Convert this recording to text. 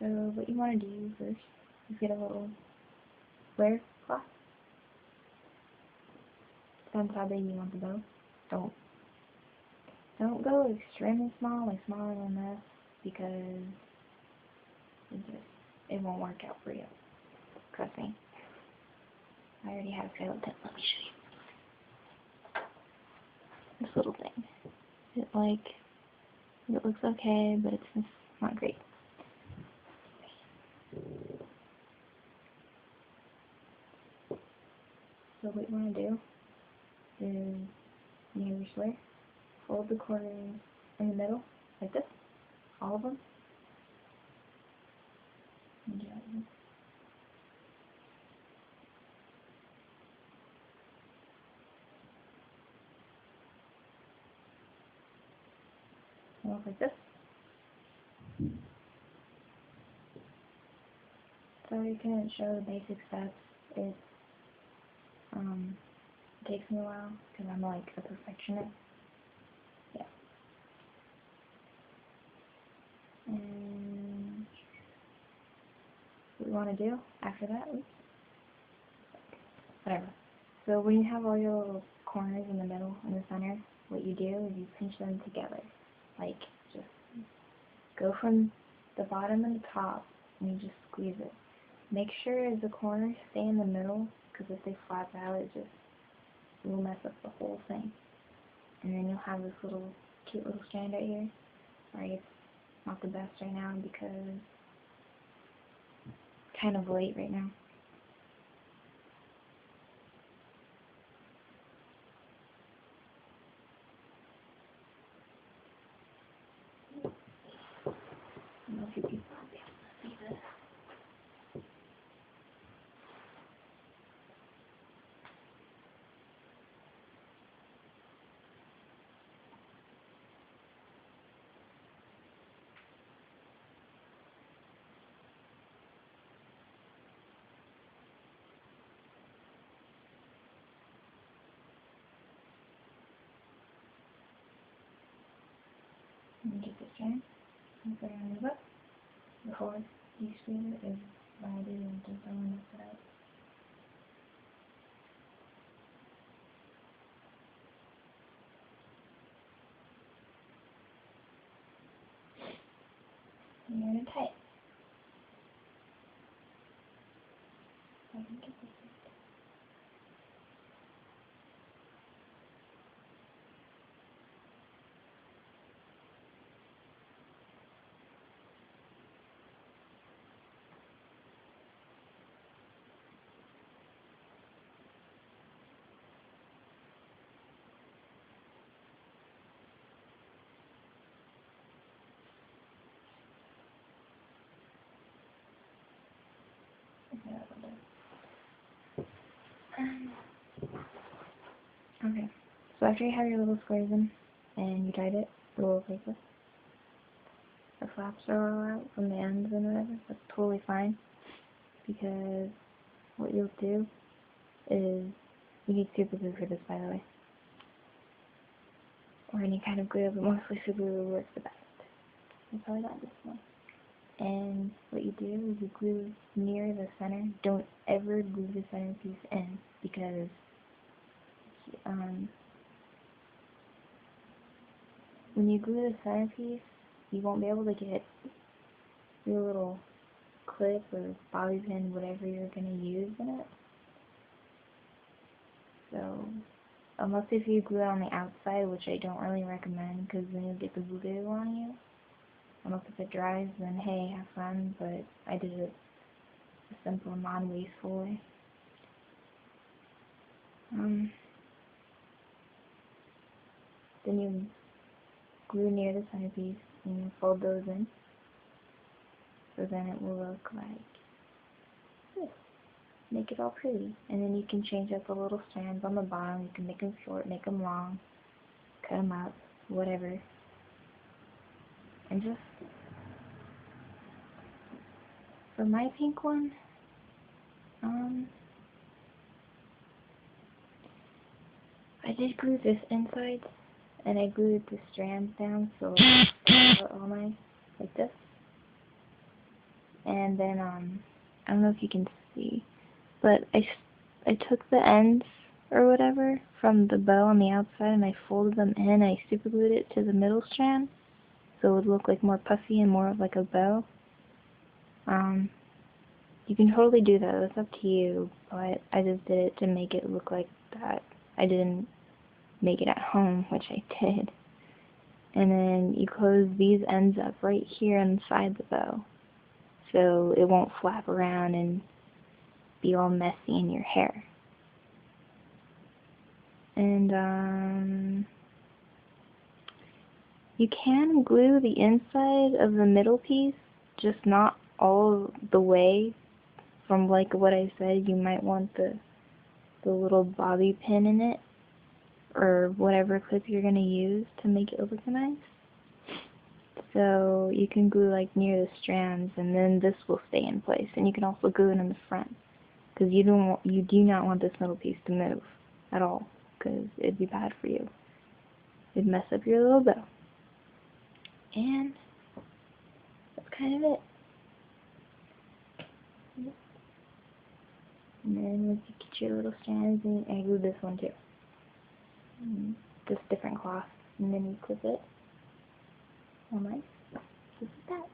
So what you want to do first is get a little square cloth. Depends how big you want the bow. Don't go extremely small, like smaller than this, because it won't work out for you. Trust me. I already have a skeleton. Let me show you. This little thing. It looks okay, but it's just not great. So what you want to do is, you have your square, fold the corners in the middle, like this, all of them. Look like this. Sorry I couldn't show the basic steps. It takes me a while because I'm like a perfectionist. Yeah. And what we want to do after that, whatever. So when you have all your little corners in the middle, in the center, what you do is you pinch them together. Like, just go from the bottom and the top, and you just squeeze it. Make sure the corners stay in the middle, because if they flap out, it will mess up the whole thing. And then you'll have this cute little strand right here. Sorry, it's not the best right now because it's kind of late right now. I don't know if you people will be able to see this. Let me get this strand and put it on the book. Before you squeeze it is what I do and just don't want to mess it up. And you're going to tie it. So I can get this. Okay, so after you have your little squares in and you tied it, it will look like this. The flaps are all out from the ends and whatever. That's totally fine, because what you'll do is, you need super glue for this, by the way, or any kind of glue, but mostly super glue works the best. I probably got this one. And what you do is you glue near the center. Don't ever glue the centerpiece in, because when you glue the centerpiece, you won't be able to get your little clip or bobby pin, whatever you're going to use in it. So, unless if you glue it on the outside, which I don't really recommend, because then you'll get the glue on you. Unless if it dries, then hey, have fun, but I did it a simple, non-wasteful way. Then you glue near the centerpiece and you fold those in, so then it will look like this. Make it all pretty, and then you can change up the little strands on the bottom. You can make them short, make them long, cut them up, whatever. And just, for my pink one, I did glue this inside, and I glued the strands down so it's all nice, like this. And then, I don't know if you can see, but I took the ends or whatever from the bow on the outside and I folded them in. I super glued it to the middle strand so it would look like more puffy and more of like a bow. You can totally do that. It's up to you, but I just did it to make it look like that. I didn't make it at home, which I did. And then you close these ends up right here inside the bow, so it won't flap around and be all messy in your hair. And you can glue the inside of the middle piece, just not all the way. From like what I said, you might want the little bobby pin in it, or whatever clip you're going to use to make it look nice. So you can glue like near the strands, and then this will stay in place. And you can also glue it in the front, because you do not want this middle piece to move at all, because it'd be bad for you. It'd mess up your little bow. And that's kind of it. And then once you get your little strands, and I glued this one too. Just different cloth, and then you clip it. All nice. Just like that.